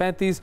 35,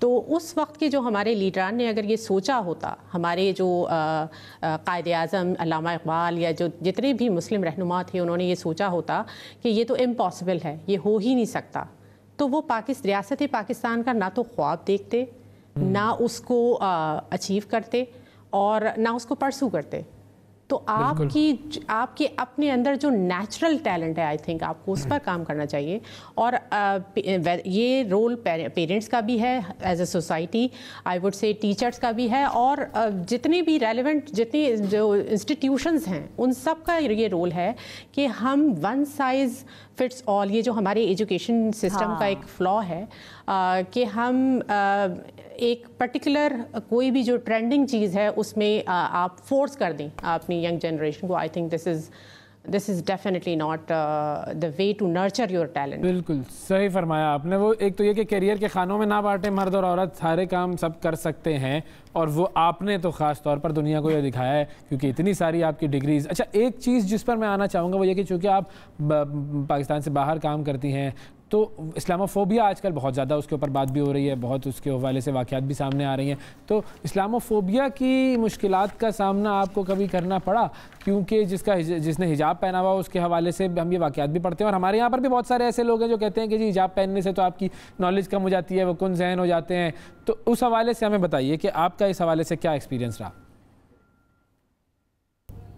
تو اس وقت کے جو ہمارے لیڈران نے اگر یہ سوچا ہوتا، ہمارے جو قائد اعظم علامہ اقبال یا جو جتنے بھی مسلم رہنما تھے انہوں نے یہ سوچا ہوتا کہ یہ تو امپاسبل ہے، یہ ہو ہی نہیں سکتا، تو وہ ریاست پاکستان کا نہ تو خواب دیکھتے، نہ اس کو اچیو کرتے اور نہ اس کو پرسو کرتے. تو آپ کے اپنے اندر جو نیچرل ٹیلنٹ ہے، آئی تھنک آپ کو اس پر کام کرنا چاہیے. اور یہ رول پیرنٹس کا بھی ہے as a society, I would say teachers کا بھی ہے، اور جتنے بھی ریلیونٹ جتنی جو انسٹیٹیوشنز ہیں ان سب کا یہ رول ہے کہ ہم ون سائز فٹس آل، یہ جو ہمارے ایجوکیشن سسٹم کا ایک فلا ہے کہ ہم ایک پرٹیکولر کوئی بھی جو ٹرینڈنگ چیز ہے اس میں آپ فورس کر دیں اپنی ینگ جنریشن کو. I think this is definitely not the way to nurture your talent. بالکل صحیح فرمایا آپ نے. وہ ایک تو یہ کہ کیریئر کے خانوں میں نہ بانٹیں، مرد اور عورت سارے کام سب کر سکتے ہیں، اور وہ آپ نے تو خاص طور پر دنیا کو یہ دکھایا ہے کیونکہ اتنی ساری آپ کی ڈگریز. اچھا، ایک چیز جس پر میں آنا چاہوں گا وہ یہ کہ چونکہ آپ پاکستان سے باہر کام کرتی ہیں تو اسلاموفوبیا آج کل بہت زیادہ اس کے اوپر بات بھی ہو رہی ہے، بہت اس کے حوالے سے واقعات بھی سامنے آ رہی ہیں. تو اسلاموفوبیا کی مشکلات کا سامنا آپ کو کبھی کرنا پڑا؟ کیونکہ جس نے حجاب پہنا ہوا اس کے حوالے سے ہم یہ واقعات بھی پڑھتے ہیں، اور ہمارے یہاں پر بھی بہت سارے ایسے لوگ ہیں جو کہتے ہیں کہ جی حجاب پہننے سے تو آپ کی نالج کم ہو جاتی ہے، وہ کن ذہن ہو جاتے ہیں. تو اس حوالے سے ہمیں بتائیے کہ آپ کا اس حوالے سے کیا ایکسپیرینس رہا؟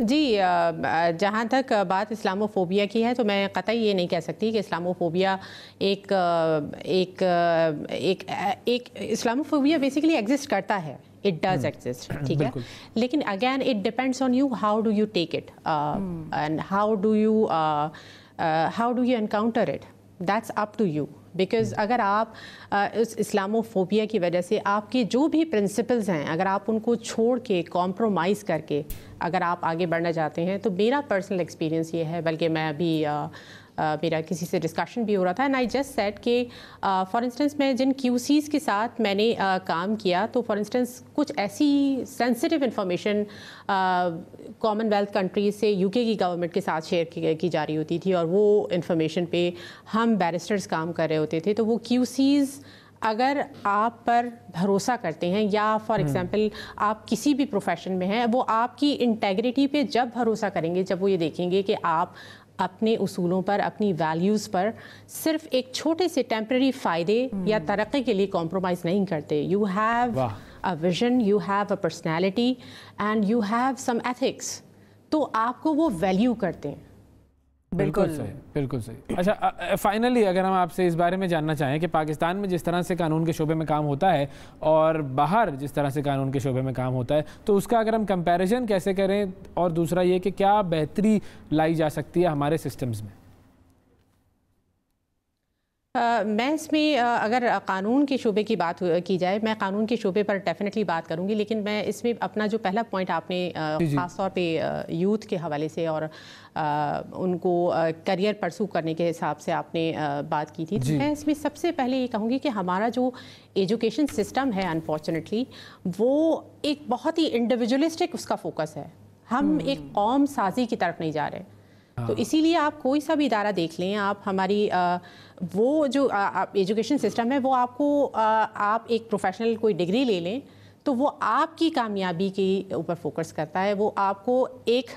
جی، جہاں تک بات اسلاموفوبیا کی ہے تو میں قطعی یہ نہیں کہہ سکتی کہ اسلاموفوبیا ایک اسلاموفوبیا بیسیکلی ایگزسٹ کرتا ہے. It does exist, ٹھیک ہے، لیکن again it depends on you, how do you take it and how do you encounter it. That's up to you. Because اگر آپ اس اسلاموفوبیا کی وجہ سے آپ کے جو بھی پرنسپلز ہیں اگر آپ ان کو چھوڑ کے کمپرومائز کر کے اگر آپ آگے بڑھنا چاہتے ہیں، تو میرا پرسنل ایکسپیرینس یہ ہے، بلکہ میں ابھی میرا کسی سے ڈسکشن بھی ہو رہا تھا، اینڈ آئی جسٹ سیڈ کہ فار انسٹنس میں جن کیو سیز کے ساتھ میں نے کام کیا، تو فار انسٹنس کچھ ایسی sensitive information common wealth countries سے یو کے کی گورنمنٹ کے ساتھ شیئر کی جا رہی ہوتی تھی، اور وہ انفارمیشن پہ ہم بیرسٹرز کام کر رہے ہوتے تھے. تو وہ کیو سیز اگر آپ پر بھروسہ کرتے ہیں، یا فار ایگزامپل آپ کسی بھی پروفیشن میں ہیں، وہ آپ کی انٹیگریٹی پہ جب بھروسہ کریں گے، جب وہ یہ دیکھیں گے کہ آپ اپنے اصولوں پر، اپنی ویلیوز پر صرف ایک چھوٹے سے ٹیمپرری فائدے یا ترقی کے لیے کمپرومائز نہیں کرتے. You have a vision, you have a personality and you have some ethics, تو آپ کو وہ ویلیو کرتے ہیں. بالکل صحیح، بالکل صحیح. اچھا، فائنلی اگر ہم آپ سے اس بارے میں جاننا چاہیں کہ پاکستان میں جس طرح سے قانون کے شعبے میں کام ہوتا ہے اور باہر جس طرح سے قانون کے شعبے میں کام ہوتا ہے، تو اس کا اگر ہم کمپیریزن کیسے کریں، اور دوسرا یہ کہ کیا بہتری لائی جا سکتی ہے ہمارے سسٹمز میں؟ میں اس میں اگر قانون کے شعبے کی بات کی جائے، میں قانون کے شعبے پر ڈیفینیٹلی بات کروں گی، لیکن میں اس میں اپنا جو پہلا پوائنٹ آپ نے خاص طور پہ یوتھ کے حوالے سے اور ان کو کریئر پرسو کرنے کے حساب سے آپ نے بات کی تھی، میں اس میں سب سے پہلے یہ کہوں گی کہ ہمارا جو ایجوکیشن سسٹم ہے انفارچونیٹلی وہ ایک بہت ہی انڈیویجولسٹک اس کا فوکس ہے. ہم ایک قوم سازی کی طرف نہیں جا رہے. تو اسی لیے آپ کوئی سا بھی ادارہ دیکھ لیں، آپ ہماری وہ جو ایجوکیشن سسٹم ہے وہ آپ کو آپ ایک پروفیشنل کوئی ڈگری لے لیں تو وہ آپ کی کامیابی کے اوپر فوکس کرتا ہے، وہ آپ کو ایک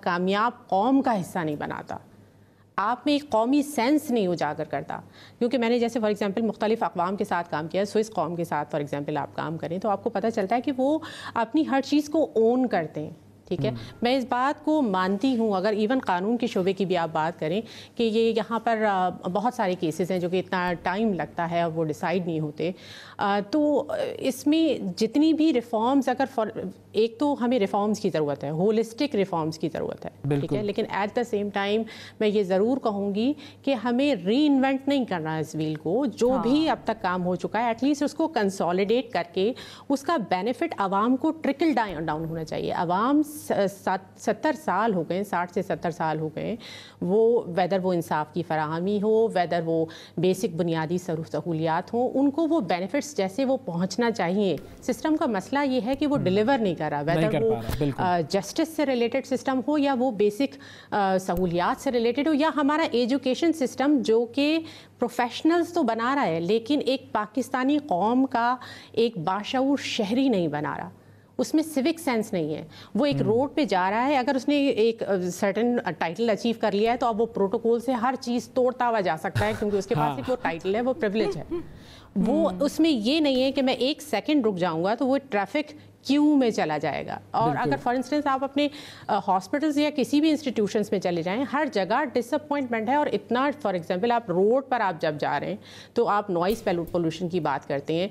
کامیاب قوم کا حصہ نہیں بناتا، آپ میں ایک قومی سینس نہیں اجاگر کرتا. کیونکہ میں نے جیسے فار ایگزامپل مختلف اقوام کے ساتھ کام کیا، سوئس قوم کے ساتھ فار ایگزامپل آپ کام کریں تو آپ کو پتہ چلتا ہے کہ وہ اپنی ہر چیز کو اون کرتے ہیں. ٹھیک ہے، میں اس بات کو مانتی ہوں. اگر ایون قانون کے شعبے کی بھی آپ بات کریں کہ یہ یہاں پر بہت سارے کیسز ہیں جو کہ اتنا ٹائم لگتا ہے اور وہ ڈیسائیڈ نہیں ہوتے، تو اس میں جتنی بھی ریفارمز، اگر ایک تو ہمیں ریفارمز کی ضرورت ہے، ہولسٹک ریفارمز کی ضرورت ہے، ٹھیک ہے، لیکن ایٹ دا سیم ٹائم میں یہ ضرور کہوں گی کہ ہمیں ری انوینٹ نہیں کرنا اس ویل کو. جو بھی اب تک کام ہو چکا ہے ایٹ لیسٹ اس کو کنسالیڈیٹ کر کے اس کا بینیفٹ عوام کو ٹرکل ڈاؤن ہونا چاہیے. عوام 70 سال ہو گئے, 60 سے 70 سال ہو گئے, وہ ویدر وہ انصاف کی فراہمی ہو, ویدر وہ بیسک بنیادی سہولیات ہوں, ان کو وہ بینیفٹس جیسے وہ پہنچنا چاہیے. سسٹم کا مسئلہ یہ ہے کہ وہ ڈیلیور نہیں کر رہا, ویدر وہ جسٹس سے ریلیٹڈ سسٹم ہو یا وہ بیسک سہولیات سے ریلیٹڈ ہو, یا ہمارا ایجوکیشن سسٹم جو کہ پروفیشنلز تو بنا رہا ہے لیکن ایک پاکستانی قوم کا ایک باشعور شہری نہیں بنا رہا. اس میں سیوک سینس نہیں ہے. وہ ایک روڈ پہ جا رہا ہے, اگر اس نے ایک سرٹن ٹائٹل اچیو کر لیا ہے تو اب وہ پروٹوکول سے ہر چیز توڑتا ہوا جا سکتا ہے کیونکہ اس کے پاس ایک وہ ٹائٹل ہے, وہ پریولیج ہے. وہ اس میں یہ نہیں ہے کہ میں 1 سیکنڈ رک جاؤں گا تو وہ ٹریفک کیوں میں چلا جائے گا. اور اگر فار انسٹنس آپ اپنے ہاسپٹلز یا کسی بھی انسٹیٹیوشنس میں چلے جائیں, ہر جگہ ڈس اپوائنٹمنٹ ہے. اور اتنا فار ایگزامپل آپ روڈ پر آپ جب جا رہے ہیں تو آپ نوائز پولوشن کی بات کرتے ہیں,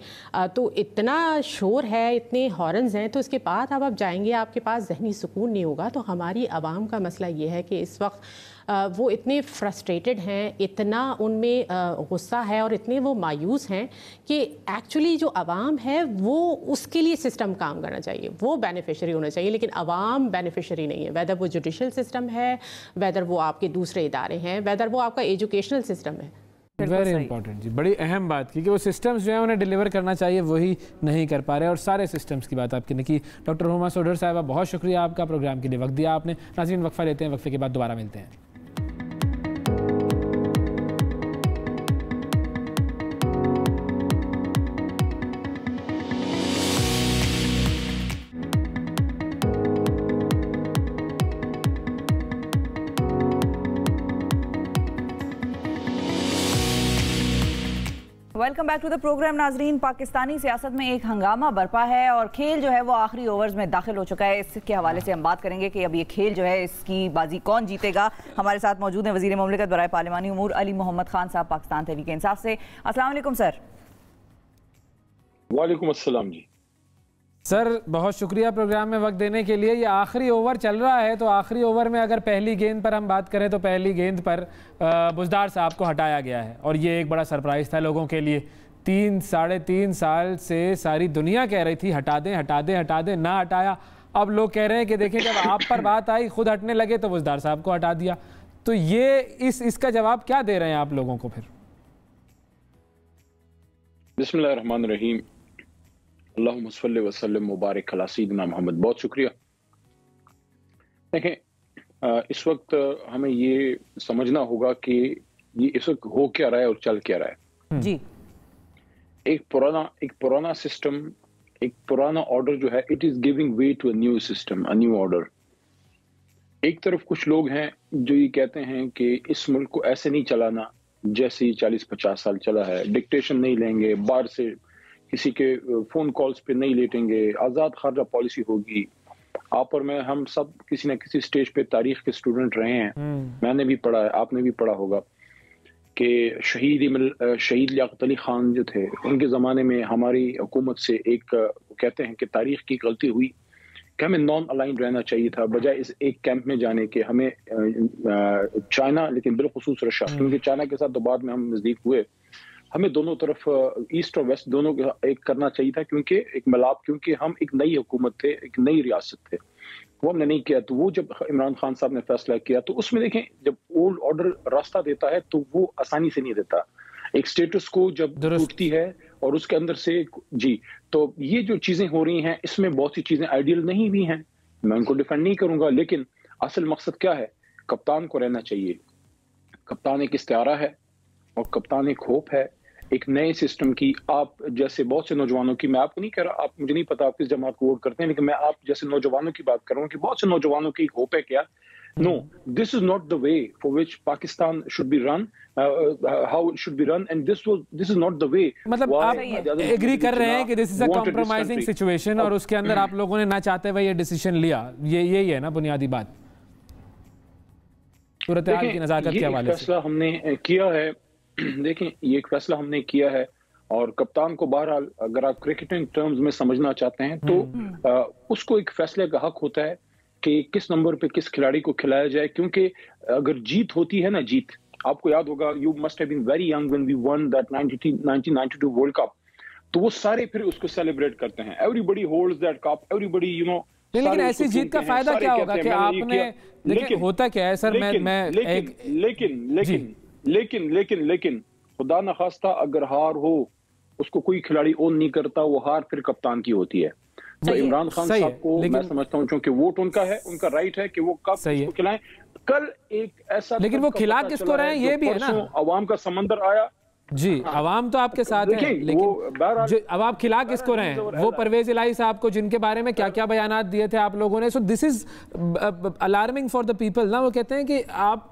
تو اتنا شور ہے, اتنے ہارنز ہیں, تو اس کے بعد آپ جائیں گے آپ کے پاس ذہنی سکون نہیں ہوگا. تو ہماری عوام کا مسئلہ یہ ہے کہ اس وقت وہ اتنے فرسٹریٹڈ ہیں, اتنا ان میں غصہ ہے اور اتنے وہ مایوس ہیں کہ ایکچولی جو عوام ہے وہ اس کے لیے سسٹم کام کرنا چاہیے, وہ بینیفیشری ہونا چاہیے, لیکن عوام بینیفیشری نہیں ہے. ویدر وہ جوڈیشل سسٹم ہے, ویدر وہ آپ کے دوسرے ادارے ہیں, ویدر وہ آپ کا ایجوکیشنل سسٹم ہے. ویری امپورٹنٹ جی, بڑی اہم بات کی کہ وہ سسٹمز جو ہیں انہیں ڈیلیور کرنا چاہیے, وہی نہیں کر پا رہے, اور سارے سسٹمز کی بات آپ کی نے کی. ڈاکٹر روما سوڈھر صاحبہ بہت شکریہ آپ کا, پروگرام کے لیے وقت دیا آپ نے. ناظرین وقفہ لیتے ہیں, وقفے کے بعد دوبارہ ملتے ہیں. Welcome back to the program. ناظرین, پاکستانی سیاست میں ایک ہنگامہ برپا ہے اور کھیل جو ہے وہ آخری اوورز میں داخل ہو چکا ہے. اس کے حوالے سے ہم بات کریں گے کہ اب یہ کھیل جو ہے اس کی بازی کون جیتے گا. ہمارے ساتھ موجود ہیں وزیر مملکت برائے پارلیمانی امور علی محمد خان صاحب, پاکستان تحریک انصاف سے. السلام علیکم سر. وعلیکم السلام جی. سر بہت شکریہ پروگرام میں وقت دینے کے لیے. یہ آخری اوور چل رہا ہے, تو آخری اوور میں اگر پہلی گیند پر ہم بات کریں تو پہلی گیند پر بزدار صاحب کو ہٹایا گیا ہے, اور یہ ایک بڑا سرپرائز تھا لوگوں کے لیے. 3-3.5 سال سے ساری دنیا کہہ رہی تھی ہٹا دیں ہٹا دیں ہٹا دیں, نہ ہٹایا. اب لوگ کہہ رہے ہیں کہ دیکھیں جب آپ پر بات آئی خود ہٹنے لگے تو بزدار صاحب کو ہٹا دیا. تو یہ اس کا جواب کیا دے رہے ہیں آپ لوگوں کو پھر؟ بسم اللہ الرحمن الرحیم. اللہم صلی وسلم مبارک علی سیدنا محمد. بہت شکریہ. دیکھیں, اس وقت ہمیں یہ سمجھنا ہوگا کہ یہ اس وقت ہو کیا رہا ہے اور چل کیا رہا ہے. جی, ایک پرانا سسٹم, ایک پرانا آرڈر جو ہے, it is giving way to a new system, a new order. ایک طرف کچھ لوگ ہیں جو یہ کہتے ہیں کہ اس ملک کو ایسے نہیں چلانا جیسے 40-50 سال چلا ہے. ڈکٹیشن نہیں لیں گے, باہر سے کسی کے فون کالز پہ نہیں لیٹیں گے, آزاد خارجہ پالیسی ہوگی. آپ اور میں, ہم سب کسی نہ کسی سٹیج پہ تاریخ کے اسٹوڈنٹ رہے ہیں. میں نے بھی پڑھا ہے, آپ نے بھی پڑھا ہوگا کہ شہید لیاقت علی خان جو تھے, ان کے زمانے میں ہماری حکومت سے ایک کہتے ہیں کہ تاریخ کی غلطی ہوئی کہ ہمیں نان الائن رہنا چاہیے تھا, بجائے اس ایک کیمپ میں جانے کے. ہمیں چائنا, لیکن بالخصوص رشیا, کیونکہ چائنا کے ساتھ تو بعد میں ہم نزدیک ہوئے, ہمیں دونوں طرف ایسٹ اور ویسٹ دونوں کا ایک کرنا چاہیے تھا, کیونکہ ایک ملاپ, کیونکہ ہم ایک نئی حکومت تھے, ایک نئی ریاست تھے. وہ ہم نے نہیں کیا. تو وہ جب عمران خان صاحب نے فیصلہ کیا تو اس میں دیکھیں, جب اولڈ آرڈر راستہ دیتا ہے تو وہ آسانی سے نہیں دیتا. ایک سٹیٹس کو جب ٹوٹتی ہے اور اس کے اندر سے جی, تو یہ جو چیزیں ہو رہی ہیں اس میں بہت سی چیزیں آئیڈیل نہیں بھی ہیں, میں ان کو ڈیفینڈ نہیں کروں گا, لیکن اصل مقصد کیا ہے؟ کپتان کو رہنا چاہیے. کپتان ایک استعارہ ہے اور کپتان ایک ہوپ ہے ایک نئے سسٹم کی. آپ جیسے بہت سے نوجوانوں کی, میں آپ کو نہیں کہہ رہا, آپ مجھے نہیں پتا آپ کس جماعت کو ووٹ کرتے ہیں, لیکن میں آپ جیسے نوجوانوں کی بات کر رہا ہوں کہ بہت سے نوجوانوں کی ایک ہوپ ہے. کیا No, this is not the way for which Pakistan should be run, how it should be run, and this is not the way. مطلب آپ ایگری کر رہے ہیں کہ this is a compromising situation, اور اس کے اندر آپ لوگوں نے نہ چاہتے ہوئے یہ ڈیسیشن لیا, یہی ہے نا بنیادی بات صورتحال کی نزاکت کے حوالے سے. فیصلہ ہم نے کیا ہے, دیکھیں یہ ایک فیصلہ ہم نے کیا ہے, اور کپتان کو بہرحال اگر آپ کرکٹنگ ٹرمز میں سمجھنا چاہتے ہیں تو اس کو ایک فیصلے کا حق ہوتا ہے کہ کس نمبر پہ کس کھلاڑی کو کھلایا جائے. کیونکہ اگر جیت ہوتی ہے نا, جیت, آپ کو یاد ہوگا, you must have been very young when we won that 1992 world cup, تو وہ سارے پھر اس کو سیلیبریٹ کرتے ہیں. Everybody holds that cup, everybody لیکن ایسی جیت کا فائدہ کیا ہوگا کہ آپ نے دیکھیں ہوتا کیا ہے سر لیکن خدا نخواستہ اگر ہار ہو اس کو کوئی کھلاڑی اون نہیں کرتا، وہ ہار پھر کپتان کی ہوتی ہے. تو عمران خان صاحب کو میں سمجھتا ہوں چونکہ ووٹ ان کا ہے، ان کا رائٹ ہے کہ وہ کب اس کو کھلائیں. کل ایک ایسا لیکن وہ کھلا کس کو رہے ہیں یہ بھی ہے نا، عوام کا سمندر آیا. جی عوام تو آپ کے ساتھ ہے، لیکن اب آپ کھلا کس کو رہے ہیں؟ وہ پرویز الہی صاحب کو، جن کے بارے میں کیا کیا بیانات دیے تھے آپ لوگوں نے. سو دس از الارمنگ فار دا پیپل نا. وہ کہتے ہیں کہ آپ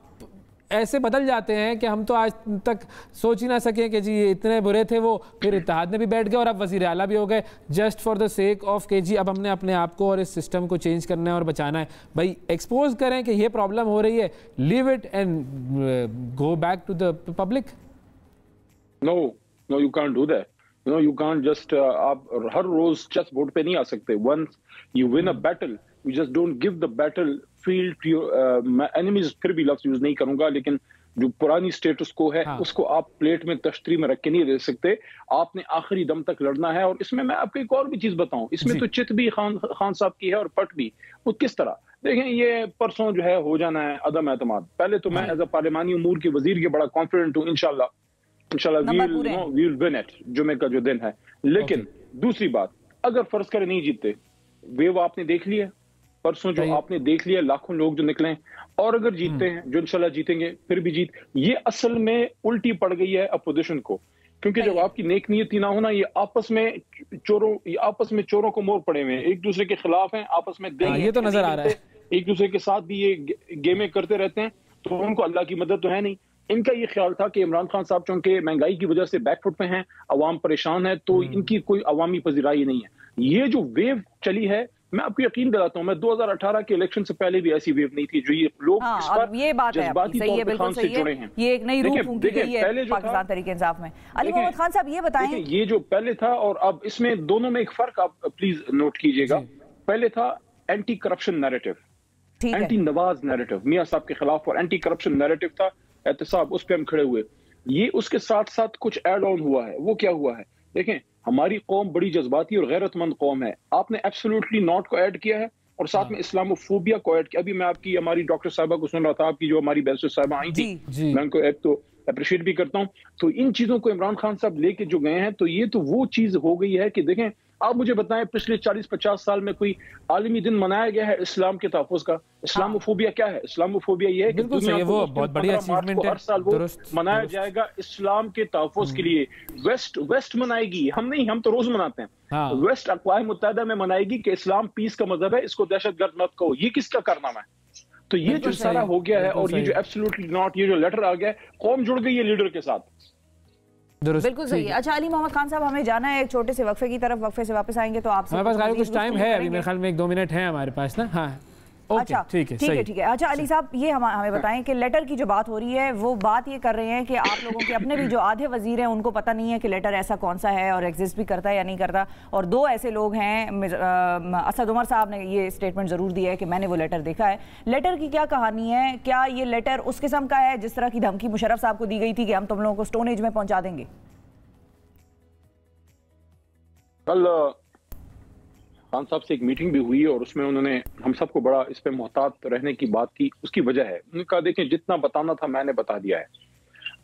ایسے بدل جاتے ہیں کہ ہم تو آج تک سوچ ہی نہ سکیں کہ جی یہ اتنے برے تھے وہ، پھر اتحاد میں بھی بیٹھ گئے اور اب وزیر اعلیٰ بھی ہو گئے just for the sake of کہ جی اب ہم نے اپنے آپ کو اور اس سسٹم کو چینج کرنا ہے اور بچانا ہے. بھائی ایکسپوز کریں کہ یہ پرابلم ہو رہی ہے، leave it and go back to the public. No, you can't do that. You can't just آپ ہر روز چیس بورڈ پہ نہیں آ سکتے. Once you win a battle, you just don't give the battle field to your enemies. پھر بھی لفظ use نہیں کروں گا، لیکن جو پرانی سٹیٹس کو ہے اس کو آپ پلیٹ میں تشتری میں رکھ کے نہیں دے سکتے. آپ نے آخری دم تک لڑنا ہے. اور اس میں آپ کو ایک اور بھی چیز بتاؤں، اس میں تو چت بھی خان صاحب کی ہے اور پٹ بھی. وہ کس طرح دیکھیں، یہ پرسوں جو ہے ہو جانا ہے عدم اعتماد. پہلے تو میں ایز اے پارلیمانی امور کے وزیر کے بڑا کانفیڈنٹ ہوں، انشاءاللہ we'll win it جمعے کا جو دن ہے. لیکن دوسری بات، اگر فرض کرے نہیں جیتتے، ویو آپ نے دیکھ لیا پرسوں، جو آپ نے دیکھ لیا لاکھوں لوگ جو نکلے ہیں. اور اگر جیتتے ہیں، جو انشاءاللہ جیتیں گے، پھر بھی جیت یہ اصل میں الٹی پڑ گئی ہے اپوزیشن کو. کیونکہ جب آپ کی نیک نیتی نہ ہونا، یہ آپس میں چوروں کو مور پڑے ہوئے ہیں، ایک دوسرے کے خلاف ہیں، آپس میں یہ تو نظر آ رہا ہے، ایک دوسرے کے ساتھ بھی یہ گیمیں کرتے رہتے ہیں. تو ان کو اللہ کی مدد تو ہے نہیں. ان کا یہ خیال تھا کہ عمران خان صاحب چونکہ مہنگائی کی وجہ سے بیک فٹ پہ ہیں، عوام پریشان ہے، تو ان کی کوئی عوامی پذیرائی نہیں ہے. یہ جو ویو چلی ہے، میں آپ کو یقین دلاتا ہوں، میں 2018 کے الیکشن سے پہلے بھی ایسی ویو نہیں تھی جو یہ لوگ اس پر جذباتی طور پر خان سے جڑے ہیں. یہ ایک نئی روح پھونکی گئی ہے پاکستان تحریک انصاف میں. علی محمد خان صاحب یہ بتائیں، یہ جو پہلے تھا اور اب اس میں دونوں میں ایک فرق آپ پلیز نوٹ کیجئے گا. پہلے تھا اینٹی کرپشن نیریٹو، اینٹی نواز نیریٹو، میاں صاحب کے خلاف، اور اینٹی کرپشن نیریٹو تھا احتساب، اس پہ ہم کھڑے ہوئے. یہ اس کے ساتھ ساتھ کچھ ایڈ آن ہوا ہے. وہ کیا ہوا ہے؟ دیکھیں، ہماری قوم بڑی جذباتی اور غیرت مند قوم ہے. آپ نے ایبسولوٹلی ناٹ کو ایڈ کیا ہے اور ساتھ میں اسلاموفوبیا کو ایڈ کیا. ابھی میں آپ کی ہماری ڈاکٹر صاحبہ کو سن رہا تھا، آپ کی جو ہماری بیرسٹر صاحبہ آئی تھی، میں ان کو ایک تو اپریشیٹ بھی کرتا ہوں. تو ان چیزوں کو عمران خان صاحب لے کے جو گئے ہیں، تو یہ تو وہ چیز ہو گئی ہے کہ دیکھیں، آپ مجھے بتائیں پچھلے 40-50 سال میں کوئی عالمی دن منایا گیا ہے اسلام کے تحفظ کا؟ اسلاموفوبیا کیا ہے؟ اسلاموفوبیا یہ ہے کہ دنیا کو بہت بڑی اچیومنٹ ہے، ہر سال وہ منایا جائے گا اسلام کے تحفظ کے لیے. ویسٹ منائے گی، ہم نہیں، ہم تو روز مناتے ہیں. ویسٹ اقوام متحدہ میں منائے گی کہ اسلام پیس کا مذہب ہے، اس کو دہشت گرد مت کہو. یہ کس کا کارنامہ ہے؟ تو یہ جو سارا ہو گیا ہے، اور یہ جو ایبسولوٹلی ناٹ، یہ جو لیٹر آ گیا ہے، قوم جڑ گئی ہے لیڈر کے ساتھ. بالکل صحیح. اچھا علی محمد خان صاحب، ہمیں جانا ہے ایک چھوٹے سے وقفے کی طرف. وقفے سے واپس آئیں گے تو آپ سے ہمارے پاس کچھ ٹائم ہے، ابھی میرے خیال میں 1-2 منٹ ہے ہمارے پاس نا. ہاں اچھا ٹھیک ہے. اچھا علی صاحب، یہ ہمیں بتائیں کہ لیٹر کی جو بات ہو رہی ہے، وہ بات یہ کر رہے ہیں کہ آپ لوگوں کے اپنے بھی جو آدھے وزیر ہیں ان کو پتہ نہیں ہے کہ لیٹر ایسا کون سا ہے اور ایگزسٹ بھی کرتا ہے یا نہیں کرتا. اور 2 ایسے لوگ ہیں، اسد عمر صاحب نے یہ اسٹیٹمنٹ ضرور دیا ہے کہ میں نے وہ لیٹر دیکھا ہے. لیٹر کی کیا کہانی ہے؟ کیا یہ لیٹر اس قسم کا ہے جس طرح کی دھمکی مشرف صاحب کو دی گئی تھی کہ ہم تم لوگوں کو سٹون ایج میں پہنچا دیں گے؟ کل خان صاحب سے ایک میٹنگ بھی ہوئی اور اس میں انہوں نے ہم سب کو بڑا اس پہ محتاط رہنے کی بات کی. اس کی وجہ ہے، انہوں نے کہا دیکھیں جتنا بتانا تھا میں نے بتا دیا ہے،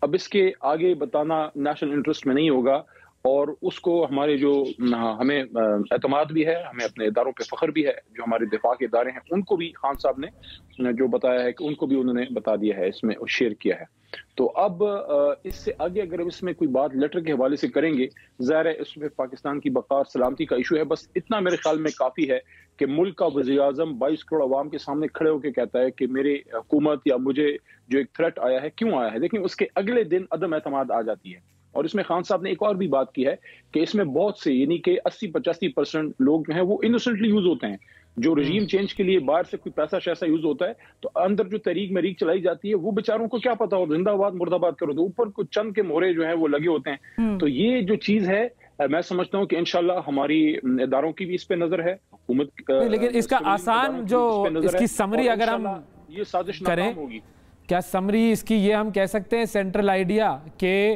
اب اس کے آگے بتانا نیشنل انٹرسٹ میں نہیں ہوگا. اور اس کو ہمارے جو ہمیں اعتماد بھی ہے، ہمیں اپنے اداروں پہ فخر بھی ہے، جو ہمارے دفاع کے ادارے ہیں ان کو بھی خان صاحب نے جو بتایا ہے کہ ان کو بھی انہوں نے بتا دیا ہے، اس میں شیئر کیا ہے. تو اب اس سے آگے اگر اس میں کوئی بات لیٹر کے حوالے سے کریں گے، ظاہر ہے اس میں پاکستان کی بقا اور سلامتی کا ایشو ہے. بس اتنا میرے خیال میں کافی ہے کہ ملک کا وزیر اعظم 22 کروڑ عوام کے سامنے کھڑے ہو کے کہتا ہے کہ میرے حکومت یا مجھے جو ایک تھریٹ آیا ہے، کیوں آیا ہے. لیکن اس کے اگلے دن عدم اعتماد آ جاتی ہے. اور اس میں خان صاحب نے ایک اور بھی بات کی ہے کہ اس میں بہت سے، یعنی کہ 80-85% لوگ جو ہیں وہ انوسنٹلی یوز ہوتے ہیں. جو رجیم چینج کے لیے باہر سے کوئی پیسہ شیسا یوز ہوتا ہے، تو اندر جو تحریک مریک چلائی جاتی ہے وہ بیچاروں کو کیا پتا ہو، زندہ آباد مرد آباد کرو، تو اوپر کچھ چند کے مورے جو ہیں وہ لگے ہوتے ہیں. تو یہ جو چیز ہے، میں سمجھتا ہوں کہ انشاءاللہ ہماری اداروں کی بھی اس پہ نظر ہے، حکومت. لیکن اس کا آسان جو اس کی سمری اگر ہم یہ سازش ناکام ہوگی، کیا سمری اس کی یہ ہم کہہ سکتے ہیں سینٹرل آئیڈیا کہ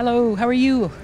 Hello, how are you?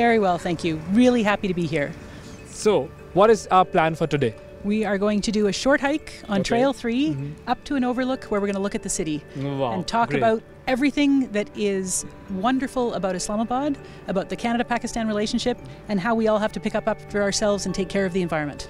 Very well, thank you. Really happy to be here. So, what is our plan for today? We are going to do a short hike on Okay. Trail 3 up to an overlook where we're going to look at the city Wow, and talk great. about everything that is wonderful about Islamabad, about the Canada-Pakistan relationship, and how we all have to pick up after ourselves and take care of the environment.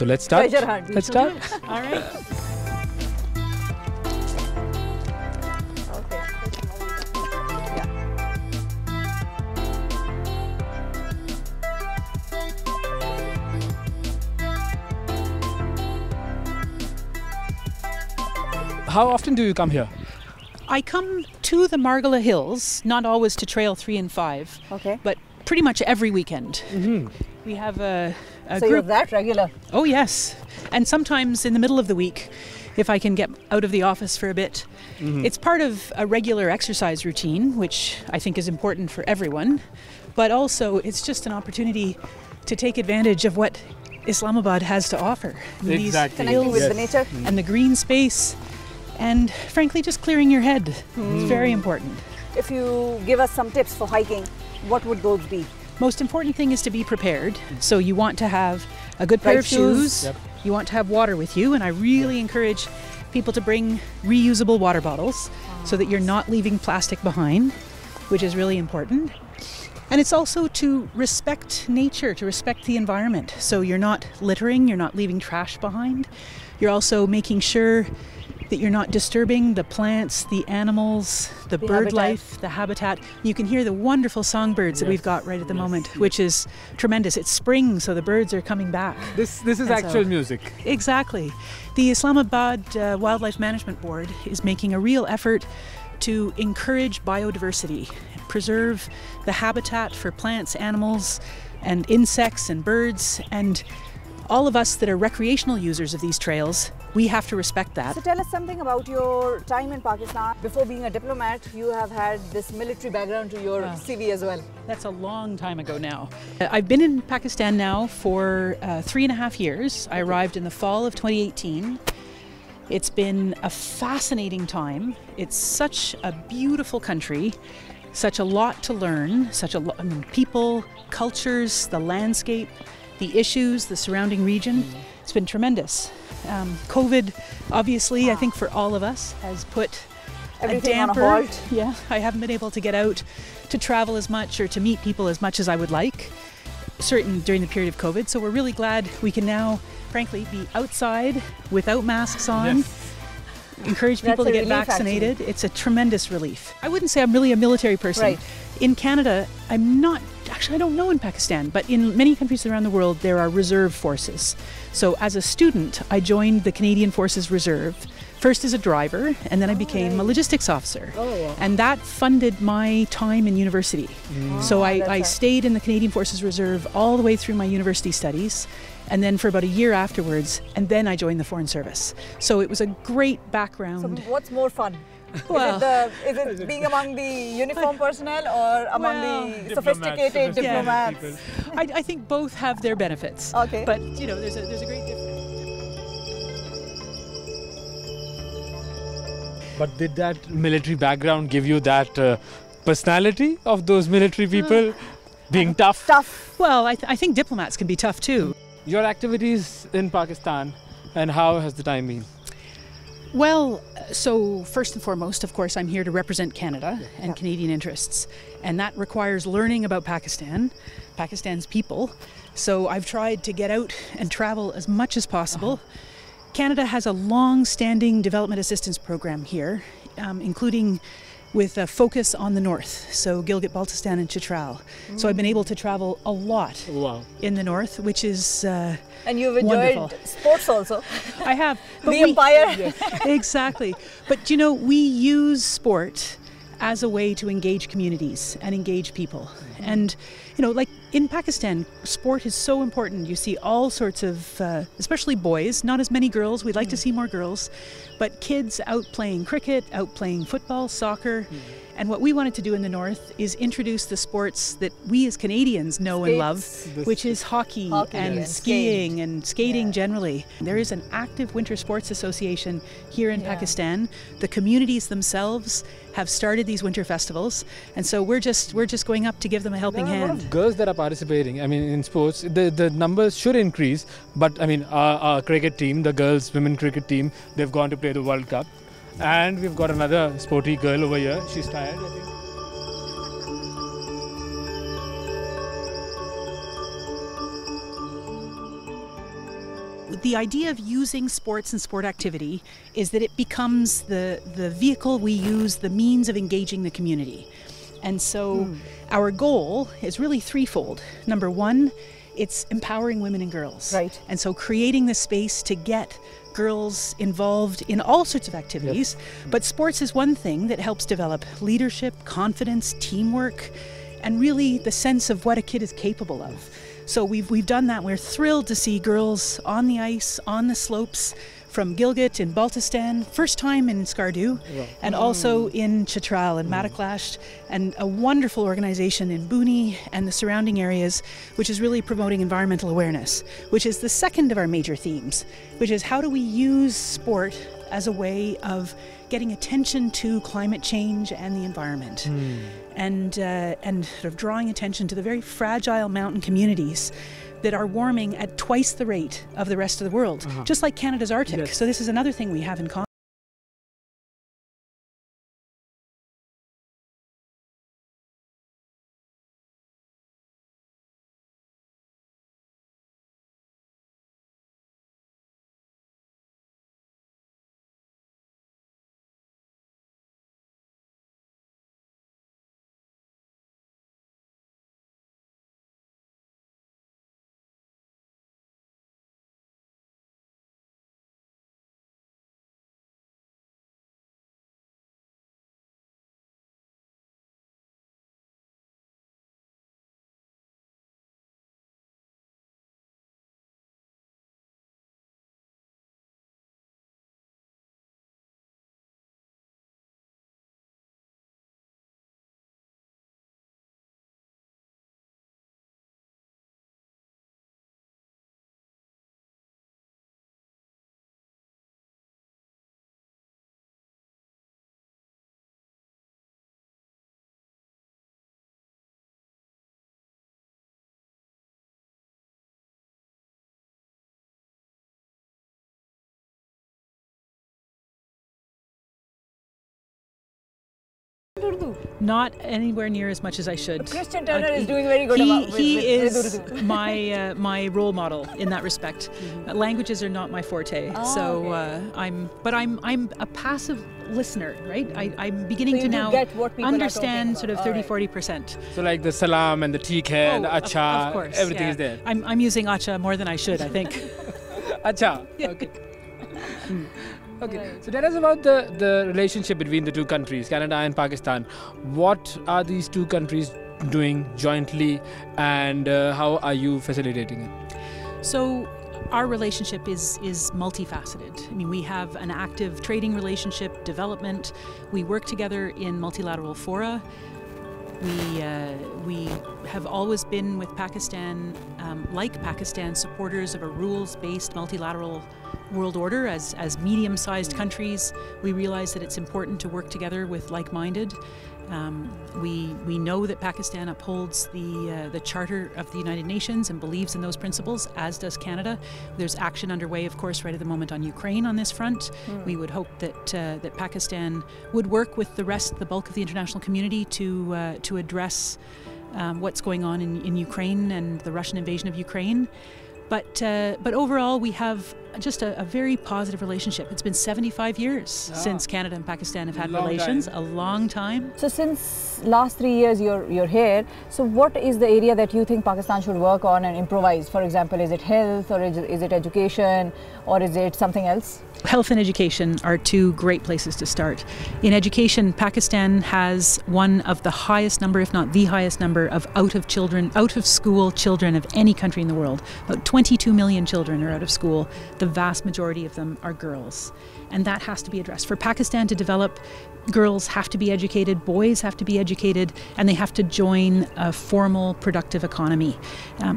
So let's start. Treasure hunt. Let's start. All right. How often do you come here? I come to the Margala Hills, not always to Trail 3 and 5, Okay. but pretty much every weekend. We have a So you're group. that regular? Oh, yes. And sometimes in the middle of the week, if I can get out of the office for a bit. It's part of a regular exercise routine, which I think is important for everyone. But also, it's just an opportunity to take advantage of what Islamabad has to offer. These Exactly. Connecting hills with the nature? and the green space, and frankly, just clearing your head. It's very important. If you give us some tips for hiking, what would those be? Most important thing is to be prepared. So you want to have a good pair Right of shoes. shoes. Yep. You want to have water with you, and I really encourage people to bring reusable water bottles so that you're not leaving plastic behind, which is really important. And it's also to respect nature, to respect the environment. So you're not littering, you're not leaving trash behind. You're also making sure that you're not disturbing the plants, the animals, the bird habitat. life, the habitat. You can hear the wonderful songbirds that we've got right at the moment, which is tremendous. It's spring, so the birds are coming back. This is And so- actual music. Exactly. The Islamabad Wildlife Management Board is making a real effort to encourage biodiversity, preserve the habitat for plants, animals, and insects and birds. And all of us that are recreational users of these trails, we have to respect that. So tell us something about your time in Pakistan. Before being a diplomat, you have had this military background to your CV as well. That's a long time ago now. I've been in Pakistan now for 3.5 years. I arrived in the fall of 2018. It's been a fascinating time. It's such a beautiful country, such a lot to learn, I mean, people, cultures, the landscape, the issues, the surrounding region. It's been tremendous. COVID, obviously, I think for all of us, has put Everything a on a damper. halt. Yeah, I haven't been able to get out to travel as much or to meet people as much as I would like, certainly during the period of COVID. So we're really glad we can now, frankly, be outside without masks on. Encourage people That's to a get relief, vaccinated. It's a tremendous relief. I wouldn't say I'm really a military person. Right. In Canada, I'm not, actually, I don't know in Pakistan, but in many countries around the world, there are reserve forces. So as a student, I joined the Canadian Forces Reserve, first as a driver, and then I became a logistics officer. And that funded my time in university. So I right. stayed in the Canadian Forces Reserve all the way through my university studies, and then for about a year afterwards, and then I joined the Foreign Service. So it was a great So background. what's more fun? Well- is it being among the uniform personnel or among the sophisticated diplomats? I think both have their benefits. Okay. But, you know, there's a great difference. But did that military background give you that personality of those military people being tough? Tough. Well, I think diplomats can be tough too. Your activities in Pakistan, and how has the time been? Well, so first and foremost, of course, I'm here to represent Canada and Canadian interests. And that requires learning about Pakistan, Pakistan's people. So I've tried to get out and travel as much as possible. Canada has a long-standing development assistance program here, including with a focus on the north, so Gilgit-Baltistan and Chitral. So I've been able to travel a lot Wow. in the north, which is And you've enjoyed Wonderful. sports also. I have. But The Empire. Exactly. But you know, we use sport as a way to engage communities and engage people. And, you know, like in Pakistan, sport is so important. You see all sorts of, especially boys, not as many girls. We'd like to see more girls, but kids out playing cricket, out playing football, soccer. And what we wanted to do in the North is introduce the sports that we as Canadians know and love, which is hockey and skiing and skating generally. There is an active winter sports association here in Pakistan. The communities themselves have started these winter festivals, and so we're just going up to give them a helping hand. There are a lot of girls that are participating. I mean, in sports, the numbers should increase. But I mean, our cricket team, the girls' women cricket team, they've gone to play the World Cup. And we've got another sporty girl over here. She's tired, I think. The idea of using sports and sport activity is that it becomes the vehicle we use, the means of engaging the community. And so our goal is really threefold. Number one, it's empowering women and girls. Right. And so creating the space to get girls involved in all sorts of activities, but sports is one thing that helps develop leadership, confidence, teamwork, and really the sense of what a kid is capable of. So we've done that. We're thrilled to see girls on the ice, on the slopes, from Gilgit in Baltistan, first time in Skardu, and also in Chitral and Madaklasht, and a wonderful organization in Booni and the surrounding areas, which is really promoting environmental awareness, which is the second of our major themes, which is how do we use sport as a way of getting attention to climate change and the environment, and sort of drawing attention to the very fragile mountain communities that are warming at twice the rate of the rest of the world, just like Canada's Arctic. Yes. So this is another thing we have in common. Not anywhere near as much as I should. Christian Turner is doing very good. He is my role model in that respect. Languages are not my forte, so I'm a passive listener, right? I'm beginning to now understand sort of 30-40%. So like the salam and the teek hai and the acha, of course, everything is there. I'm using acha more than I should, I think. Acha, okay. Okay, so tell us about the relationship between the two countries, Canada and Pakistan. What are these two countries doing jointly, and how are you facilitating it? So our relationship is multifaceted. I mean, we have an active trading relationship, development. We work together in multilateral fora. We have always been with Pakistan, like Pakistan, supporters of a rules-based multilateral world order. As medium-sized countries, we realize that it's important to work together with like-minded. We know that Pakistan upholds the Charter of the United Nations and believes in those principles, as does Canada. There's action underway, of course, right at the moment on Ukraine on this front. We would hope that Pakistan would work with the bulk of the international community to address what's going on in Ukraine and the Russian invasion of Ukraine. But overall, we have just a very positive relationship. It's been 75 years since Canada and Pakistan have had relations, a long time. So since last 3 years you're here, so what is the area that you think Pakistan should work on and improvise? For example, is it health, or is it education, or is it something else? Health and education are two great places to start. In education, Pakistan has one of the highest number, if not the highest number, of out of school children of any country in the world. About 22 million children are out of school. The vast majority of them are girls. And that has to be addressed. For Pakistan to develop, girls have to be educated, boys have to be educated, and they have to join a formal, productive economy.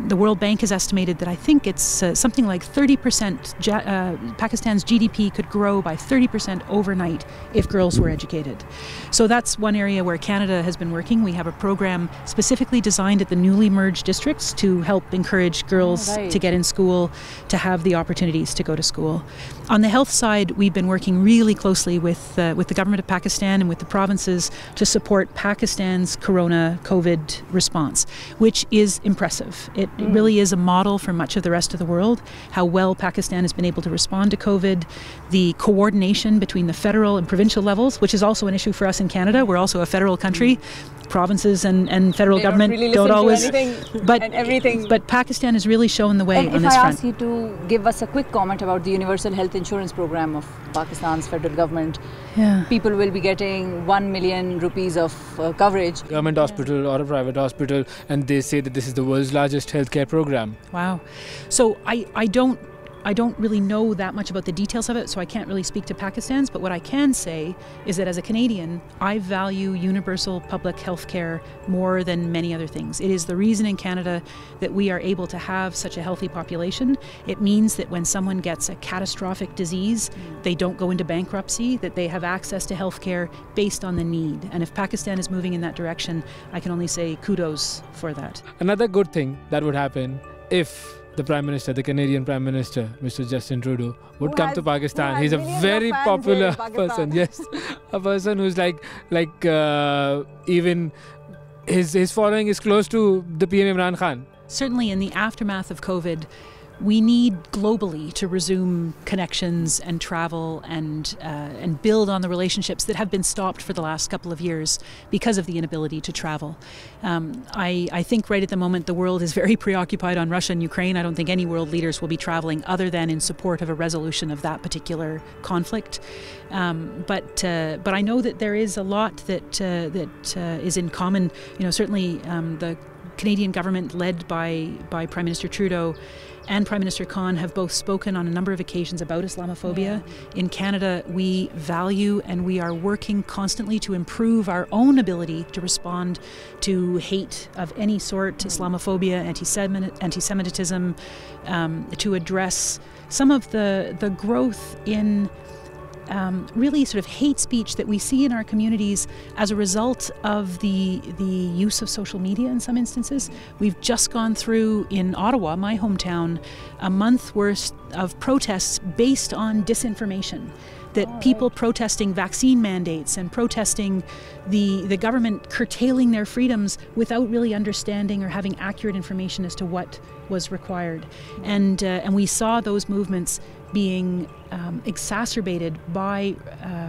The World Bank has estimated that I think it's something like 30%, Pakistan's GDP could grow by 30% overnight if girls were educated. So that's one area where Canada has been working. We have a program specifically designed at the newly merged districts to help encourage girls to get in school, to have the opportunities to go to school. On the health side, we've been working really closely with the government of Pakistan and with the provinces to support Pakistan's COVID response, which is impressive. It really is a model for much of the rest of the world, how well Pakistan has been able to respond to COVID, the coordination between the federal and provincial levels, which is also an issue for us in Canada. We're also a federal country. Provinces and federal government don't always, but Pakistan has really shown the way on this front. If I ask you to give us a quick comment about the universal health insurance program of Pakistan's federal government, people will be getting 1 million rupees of coverage. Government hospital or a private hospital, and they say that this is the world's largest healthcare program. Wow. So I don't really know that much about the details of it, so I can't really speak to Pakistan's, but what I can say is that as a Canadian, I value universal public health care more than many other things. It is the reason in Canada that we are able to have such a healthy population. It means that when someone gets a catastrophic disease, they don't go into bankruptcy, that they have access to health care based on the need. And if Pakistan is moving in that direction, I can only say kudos for that. Another good thing that would happen if the Prime Minister, the Canadian Prime Minister, Mr. Justin Trudeau, would come to Pakistan. He's a very popular person. Yes, a person who's like even his following is close to the PM Imran Khan. Certainly in the aftermath of COVID, we need globally to resume connections and travel and build on the relationships that have been stopped for the last couple of years because of the inability to travel. I think right at the moment the world is very preoccupied on Russia and Ukraine. I don't think any world leaders will be traveling other than in support of a resolution of that particular conflict. But I know that there is a lot that is in common. Certainly the Canadian government led by Prime Minister Trudeau and Prime Minister Khan have both spoken on a number of occasions about Islamophobia. In Canada, we value and we are working constantly to improve our own ability to respond to hate of any sort, Islamophobia, anti-Semitism, to address some of the growth in really sort of hate speech that we see in our communities as a result of the use of social media in some instances. We've just gone through in Ottawa, my hometown, a month worth of protests based on disinformation. That people protesting vaccine mandates and protesting the government curtailing their freedoms without really understanding or having accurate information as to what was required. And we saw those movements being exacerbated by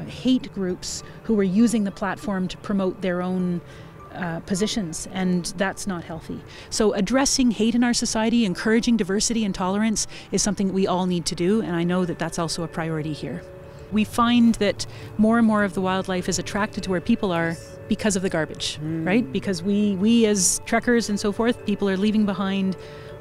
hate groups who were using the platform to promote their own positions, and that's not healthy. So addressing hate in our society, encouraging diversity and tolerance is something that we all need to do, and I know that that's also a priority here. We find that more and more of the wildlife is attracted to where people are because of the garbage, right? Because we as trekkers and so forth, people are leaving behind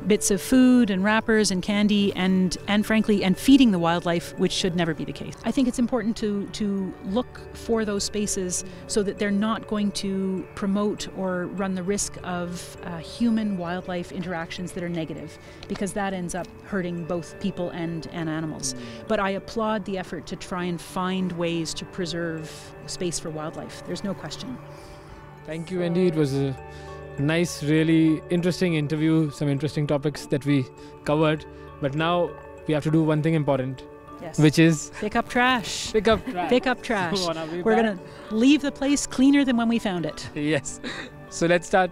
bits of food and wrappers and candy and frankly feeding the wildlife, which should never be the case. I think it's important to look for those spaces so that they're not going to promote or run the risk of human-wildlife interactions that are negative, because that ends up hurting both people and animals. But I applaud the effort to try and find ways to preserve space for wildlife. There's no question. Thank you, Wendy. It was a nice, really interesting interview, some interesting topics that we covered. But now we have to do one thing important, which is pick up trash. Pick up trash. Pick up trash. We're going to leave the place cleaner than when we found it. Yes. So let's start.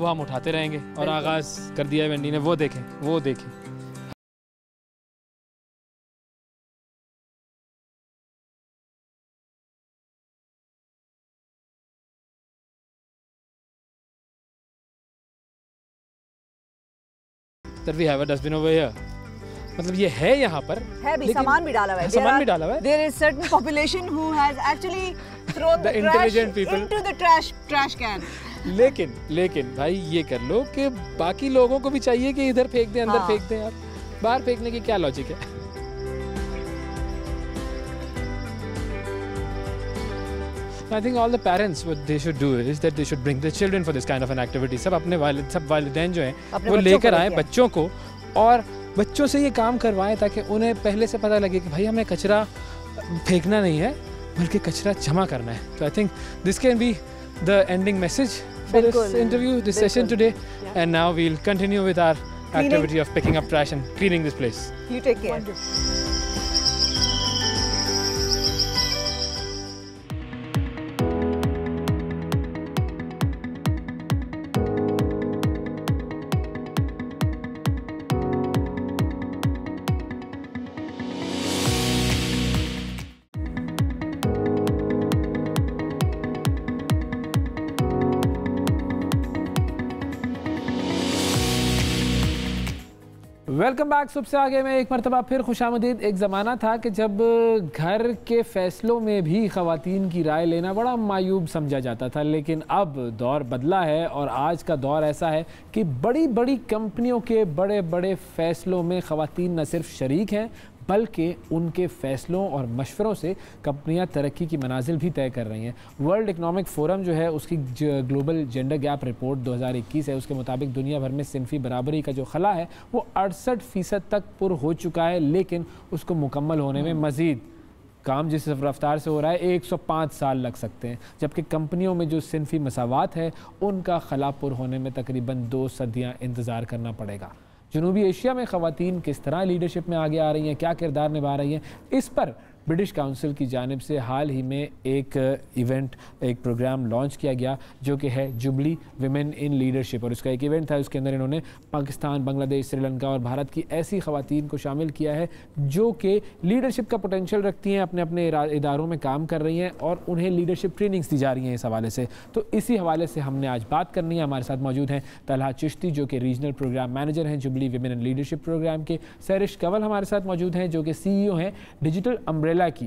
وہ ہم اٹھاتے رہیں گے. اور آغاز کر دیا ہے وینڈی نے, وہ دیکھیں, وہ دیکھیں. That we have a dustbin over here. مطلب یہ ہے یہاں پر ہے بھی, سامان بھی ڈالا ہوا ہے, سامان بھی ڈالا ہوا ہے. There is certain population who has actually thrown The the trash intelligent people. into the trash can. لیکن بھائی یہ کر لو کہ باقی لوگوں کو بھی چاہیے کہ ادھر پھینک دیں, اندر پھینک دیں. آپ باہر پھینکنے کی کیا لاجک ہے؟ I think all the parents, what they should do is that they should bring their children for this kind of an activity. سب اپنے والدین جو ہیں وہ لے کر آئیں بچوں کو, اور بچوں سے یہ کام کروائیں تاکہ انہیں پہلے سے پتہ لگے کہ بھائی ہمیں کچرا پھینکنا نہیں ہے بلکہ کچرا جمع کرنا ہے. So I think this can be the ending message for this interview, this session today. And now we'll continue with our activity of picking up trash and cleaning this place. You take care. Welcome back. صبح سے آگے میں ایک مرتبہ پھر خوش آمدید. ایک زمانہ تھا کہ جب گھر کے فیصلوں میں بھی خواتین کی رائے لینا بڑا معیوب سمجھا جاتا تھا, لیکن اب دور بدلا ہے اور آج کا دور ایسا ہے کہ بڑی بڑی کمپنیوں کے بڑے بڑے فیصلوں میں خواتین نہ صرف شریک ہیں بلکہ ان کے فیصلوں اور مشوروں سے کمپنیاں ترقی کی منازل بھی طے کر رہی ہیں. ورلڈ اکنامک فورم جو ہے اس کی گلوبل جینڈر گیپ رپورٹ 2021 ہے, اس کے مطابق دنیا بھر میں صنفی برابری کا جو خلا ہے وہ 68% تک پر ہو چکا ہے, لیکن اس کو مکمل ہونے میں مزید کام جس رفتار سے ہو رہا ہے 105 سال لگ سکتے ہیں, جبکہ کمپنیوں میں جو صنفی مساوات ہے ان کا خلا پر ہونے میں تقریباً 2 صدیاں انتظار کرنا پڑے گا. جنوبی ایشیا میں خواتین کس طرح لیڈرشپ میں آگے آ رہی ہیں, کیا کردار نبھا رہی ہیں, اس پر برٹش کاؤنسل کی جانب سے حال ہی میں ایک ایک پروگرام لانچ کیا گیا جو کہ ہے جبلی ویمن ان لیڈرشپ, اور اس کا ایک ایونٹ تھا. اس کے اندر انہوں نے پاکستان, بنگلہ دیش, سری لنکا اور بھارت کی ایسی خواتین کو شامل کیا ہے جو کہ لیڈرشپ کا پوٹینشیل رکھتی ہیں, اپنے اپنے اداروں میں کام کر رہی ہیں اور انہیں لیڈرشپ ٹریننگز دی جا رہی ہیں اس حوالے سے. تو اسی حوالے سے ہم نے آج بات کرنی ہے. ہمارے ساتھ موجود ہیں طلحہ چشتی جو کہ ریجنل پروگرام مینیجر ہیں jubilee women in leadership program کے, سیرش کنول ہمارے ساتھ موجود ہیں جو کہ CEO ہیں ڈیجیٹل امبریلا کی,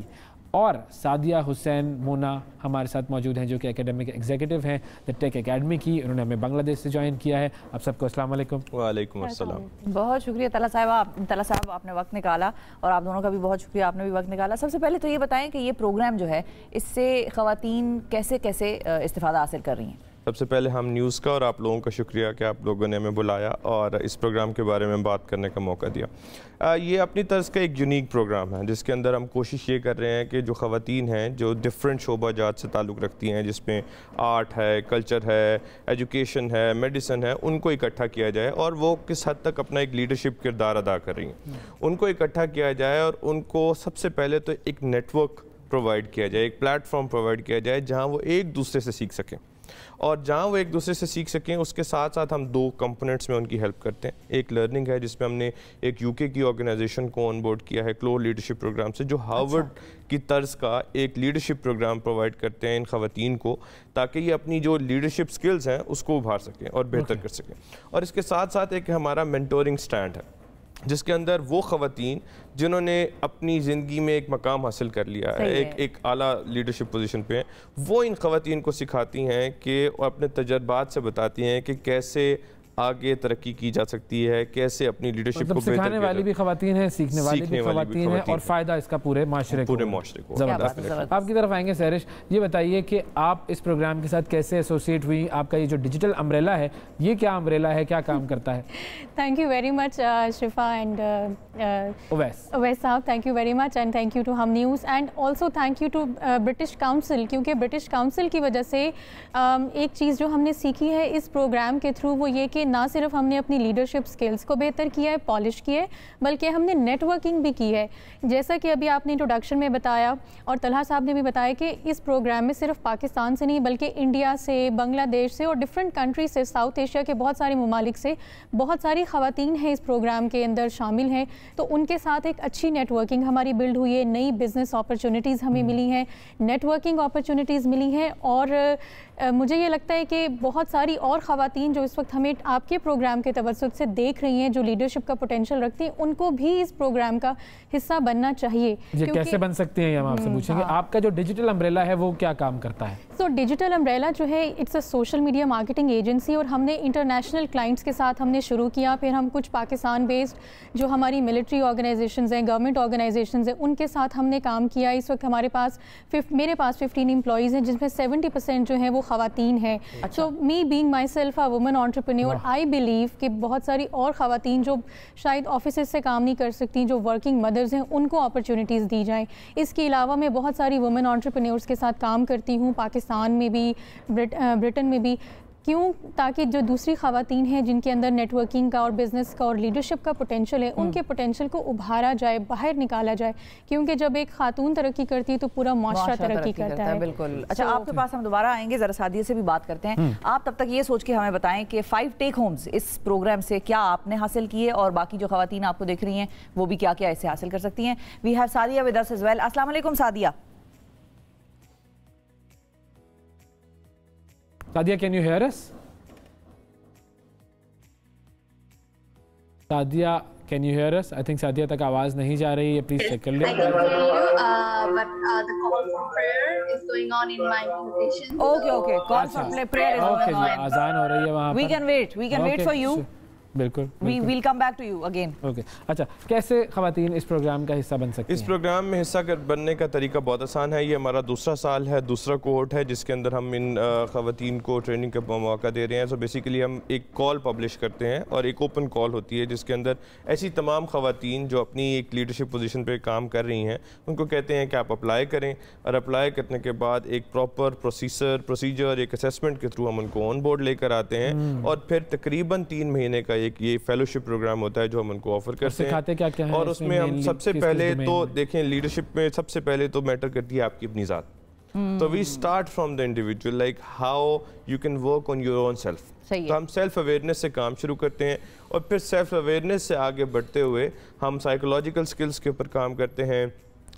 اور سعدیہ حسین مونا ہمارے ساتھ موجود ہیں جو کہ اکیڈمک ایگزیکٹو ہیں دا ٹیک اکیڈمی کی. انہوں نے ہمیں بنگلہ دیش سے جوائن کیا ہے. آپ سب کو السلام علیکم. وعلیکم السلام. بہت شکریہ طلحہ صاحب, آپ نے وقت نکالا, اور آپ دونوں کا بھی بہت شکریہ, آپ نے بھی وقت نکالا. سب سے پہلے تو یہ بتائیں کہ یہ پروگرام جو ہے اس سے خواتین کیسے کیسے استفادہ حاصل کر رہی ہیں؟ سب سے پہلے ہم نیوز کا اور آپ لوگوں کا شکریہ کہ آپ لوگوں نے ہمیں بلایا اور اس پروگرام کے بارے میں بات کرنے کا موقع دیا. یہ اپنی طرز کا ایک یونیک پروگرام ہے جس کے اندر ہم کوشش یہ کر رہے ہیں کہ جو خواتین ہیں جو ڈفرینٹ شعبہ جات سے تعلق رکھتی ہیں, جس میں آرٹ ہے, کلچر ہے, ایجوکیشن ہے, میڈیسن ہے, ان کو اکٹھا کیا جائے اور وہ کس حد تک اپنا ایک لیڈرشپ کردار ادا کر رہی ہیں, ان کو اکٹھا کیا جائے اور ان کو سب سے پہلے تو ایک نیٹ ورک پرووائڈ کیا جائے, ایک پلیٹ فارم پرووائڈ کیا جائے جہاں وہ ایک دوسرے سے سیکھ سکیں. اور جہاں وہ ایک دوسرے سے سیکھ سکیں اس کے ساتھ ساتھ ہم 2 کمپوننٹس میں ان کی ہیلپ کرتے ہیں. ایک لرننگ ہے جس میں ہم نے ایک UK کی آرگنائزیشن کو آن بورڈ کیا ہے کلور لیڈرشپ پروگرام سے, جو ہارورڈ کی طرز کا ایک لیڈرشپ پروگرام پرووائڈ کرتے ہیں ان خواتین کو تاکہ یہ اپنی جو لیڈرشپ سکلز ہیں اس کو ابھار سکیں اور بہتر کر سکیں. اور اس کے ساتھ ساتھ ایک ہمارا مینٹورنگ سٹینڈ ہے جس کے اندر وہ خواتین جنہوں نے اپنی زندگی میں ایک مقام حاصل کر لیا ہے, ایک اعلیٰ لیڈرشپ پوزیشن پہ ہیں, وہ ان خواتین کو سکھاتی ہیں کہ اپنے تجربات سے بتاتی ہیں کہ کیسے آگے ترقی کی جا سکتی ہے, کیسے اپنی لیڈرشپ کو بہتر سکھانے والی بھی خواتین ہیں, سیکھنے والی بھی خواتین ہیں, اور فائدہ اس کا پورے معاشرے کو. زبردست. آپ کی طرف آئیں گے سیرش, یہ بتائیے کہ آپ اس پروگرام کے ساتھ کیسے ایسوسیٹ ہوئی, آپ کا یہ جو ڈیجیٹل امبریلا ہے یہ کیا امبریلا ہے, کیا کام کرتا ہے؟ تھینک یو ویری مچ شفا اینڈ اویس صاحب, thank you very much and thank you to Hum news and also thank you to British Council, کیونکہ برٹش کاؤنسل کی وجہ سے ایک چیز جو ہم نے سیکھی ہے اس پروگرام کے تھرو وہ یہ کہ کہ نہ صرف ہم نے اپنی لیڈرشپ سکلز کو بہتر کیا ہے, پالش کیا ہے, بلکہ ہم نے نیٹ ورکنگ بھی کی ہے. جیسا کہ ابھی آپ نے انٹروڈکشن میں بتایا اور طلحہ صاحب نے بھی بتایا کہ اس پروگرام میں صرف پاکستان سے نہیں بلکہ انڈیا سے, بنگلہ دیش سے اور ڈفرینٹ کنٹریز سے, ساؤتھ ایشیا کے بہت سارے ممالک سے بہت ساری خواتین ہیں اس پروگرام کے اندر شامل ہیں. تو ان کے ساتھ ایک اچھی نیٹ ورکنگ ہماری بلڈ ہوئی ہے, نئی بزنس اپرچونیٹیز ہمیں ملی ہیں, نیٹ ورکنگ اپرچونیٹیز ملی ہیں. اور مجھے یہ لگتا ہے کہ بہت ساری اور خواتین جو اس وقت ہمیں آپ کے پروگرام کے توسط سے دیکھ رہی ہیں, جو لیڈرشپ کا پوٹینشیل رکھتی ہیں, ان کو بھی اس پروگرام کا حصہ بننا چاہیے. کیسے بن سکتے ہیں ہم آپ سے پوچھیں گے. آپ کا جو ڈیجیٹل امبریلا ہے وہ کیا کام کرتا ہے؟ سو ڈیجیٹل امبریلا جو ہے it's a social media marketing agency, اور ہم نے انٹرنیشنل کلائنٹس کے ساتھ ہم نے شروع کیا. پھر ہم کچھ پاکستان بیسڈ جو ہماری ملٹری آرگنائزیشنز ہیں, گورنمنٹ آرگنائزیشنز ہیں, ان کے ساتھ ہم نے کام کیا. اس وقت ہمارے پاس میرے پاس 15 امپلائیز ہیں جس میں 70% جو ہیں وہ خواتین ہیں. So me being myself a woman entrepreneur, I believe کہ بہت ساری اور خواتین جو شاید آفیسز سے کام نہیں کر سکتی, جو ورکنگ مدرز ہیں, ان کو اپرچونیٹیز دی جائیں. اس کے علاوہ میں بہت ساری وومن انٹرپرینیورس کے ساتھ کام کرتی ہوں, پاکستان میں بھی, برٹن میں بھی. کیوں؟ تاکہ جو دوسری خواتین ہیں جن کے اندر نیٹ ورکنگ کا اور بزنس کا اور لیڈرشپ کا پوٹینشیل ہے, ان کے پوٹینشیل کو ابھارا جائے, باہر نکالا جائے. کیونکہ جب ایک خاتون ترقی کرتی ہے تو پورا معاشرہ ترقی کرتا ہے. بالکل. اچھا, آپ کے پاس ہم دوبارہ آئیں گے, ذرا سعدیہ سے بھی بات کرتے ہیں. آپ تب تک یہ سوچ کے ہمیں بتائیں کہ 5 ٹیک ہومز اس پروگرام سے کیا آپ نے حاصل کیے اور باقی جو خواتین آپ کو دیکھ رہی ہیں وہ بھی کیا کیا اس سے حاصل کر سکتی ہیں. We have Sadia with us as well. السلام علیکم Sadia. Sadia, can you hear us? Sadia, can you hear us? I think Sadia تک آواز نہیں جا رہی ہے, پلیز چیک کر لیں. I can hear you, but the call for prayer is going on in my invitation. Okay, call for prayer is going on. آذان ہو رہی ہے وہاں پر. We can wait for you. بالکل, we'll come back to you again. Okay. اچھا, کیسے خواتین اس programme کا حصہ بن سکتی ہیں؟ اس پروگرام میں حصہ بننے کا طریقہ بہت آسان ہے. یہ ہمارا دوسرا سال ہے, دوسرا کوہورٹ ہے جس کے اندر ہم ان خواتین کو ٹریننگ کا موقع دے رہے ہیں. سو بیسیکلی ہم ایک کال پبلش کرتے ہیں اور ایک اوپن کال ہوتی ہے جس کے اندر ایسی تمام خواتین جو اپنی ایک لیڈرشپ پوزیشن پہ کام کر رہی ہیں ان کو کہتے ہیں کہ آپ اپلائی کریں, اور اپلائی کرنے کے بعد ایک پراپر پروسیجر, ایک اسیسمنٹ کے تھرو ہم ان کو آن بورڈ لے کر آتے ہیں, اور پھر تقریباً 3 مہینے کا ایک یہ فیلوشپ پروگرام ہوتا ہے جو ہم ان کو آفر کرتے ہیں. اور اس میں ہم سب سے پہلے تو دیکھیں, لیڈرشپ میں سب سے پہلے تو میٹر کرتی ہے آپ کی اپنی ذات. تو we start from the individual, like how you can work on your own self. تو ہم سیلف اویئرنیس سے کام شروع کرتے ہیں, اور پھر سیلف اویئرنیس سے آگے بڑھتے ہوئے ہم سائیکولوجیکل سکلز کے اوپر کام کرتے ہیں,